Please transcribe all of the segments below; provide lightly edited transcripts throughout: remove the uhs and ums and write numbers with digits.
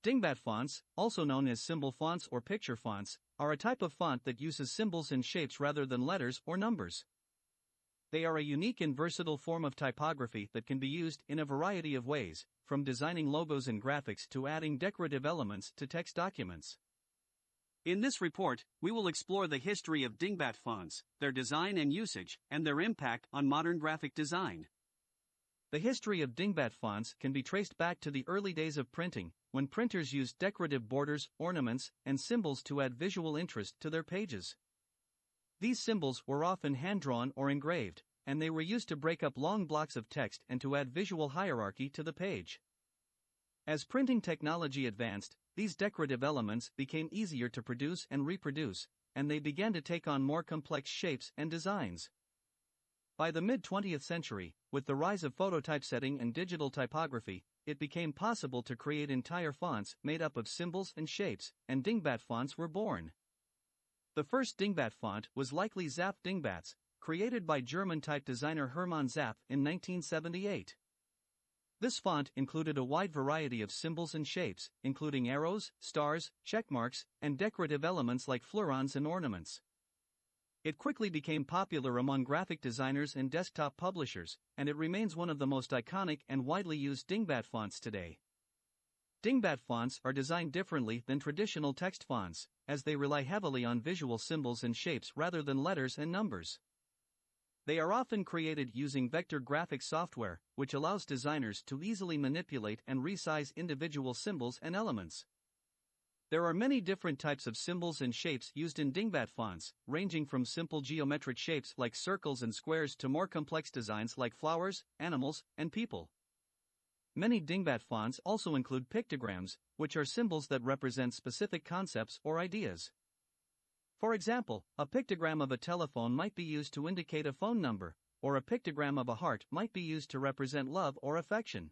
Dingbat fonts, also known as symbol fonts or picture fonts, are a type of font that uses symbols and shapes rather than letters or numbers. They are a unique and versatile form of typography that can be used in a variety of ways, from designing logos and graphics to adding decorative elements to text documents. In this report, we will explore the history of Dingbat fonts, their design and usage, and their impact on modern graphic design. The history of Dingbat fonts can be traced back to the early days of printing, when printers used decorative borders, ornaments, and symbols to add visual interest to their pages. These symbols were often hand-drawn or engraved, and they were used to break up long blocks of text and to add visual hierarchy to the page. As printing technology advanced, these decorative elements became easier to produce and reproduce, and they began to take on more complex shapes and designs. By the mid-20th century, with the rise of phototypesetting and digital typography, it became possible to create entire fonts made up of symbols and shapes, and Dingbat fonts were born. The first Dingbat font was likely Zapf Dingbats, created by German type designer Hermann Zapf in 1978. This font included a wide variety of symbols and shapes, including arrows, stars, checkmarks, and decorative elements like fleurons and ornaments. It quickly became popular among graphic designers and desktop publishers, and it remains one of the most iconic and widely used Dingbat fonts today. Dingbat fonts are designed differently than traditional text fonts, as they rely heavily on visual symbols and shapes rather than letters and numbers. They are often created using vector graphics software, which allows designers to easily manipulate and resize individual symbols and elements. There are many different types of symbols and shapes used in Dingbat fonts, ranging from simple geometric shapes like circles and squares to more complex designs like flowers, animals, and people. Many Dingbat fonts also include pictograms, which are symbols that represent specific concepts or ideas. For example, a pictogram of a telephone might be used to indicate a phone number, or a pictogram of a heart might be used to represent love or affection.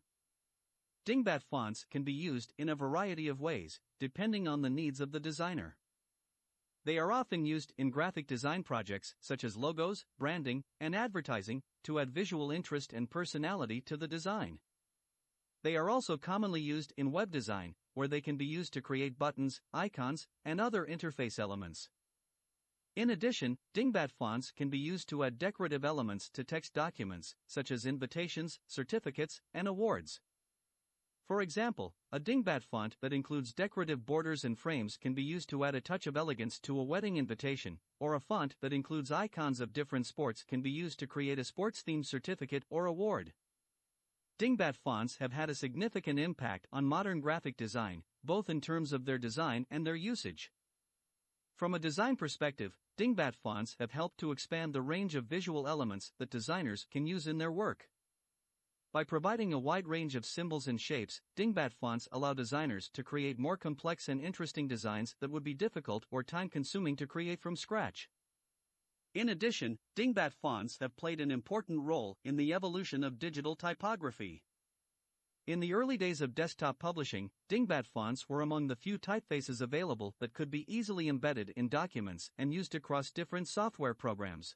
Dingbat fonts can be used in a variety of ways, depending on the needs of the designer. They are often used in graphic design projects such as logos, branding, and advertising, to add visual interest and personality to the design. They are also commonly used in web design, where they can be used to create buttons, icons, and other interface elements. In addition, Dingbat fonts can be used to add decorative elements to text documents, such as invitations, certificates, and awards. For example, a Dingbat font that includes decorative borders and frames can be used to add a touch of elegance to a wedding invitation, or a font that includes icons of different sports can be used to create a sports-themed certificate or award. Dingbat fonts have had a significant impact on modern graphic design, both in terms of their design and their usage. From a design perspective, Dingbat fonts have helped to expand the range of visual elements that designers can use in their work. By providing a wide range of symbols and shapes, Dingbat fonts allow designers to create more complex and interesting designs that would be difficult or time-consuming to create from scratch. In addition, Dingbat fonts have played an important role in the evolution of digital typography. In the early days of desktop publishing, Dingbat fonts were among the few typefaces available that could be easily embedded in documents and used across different software programs.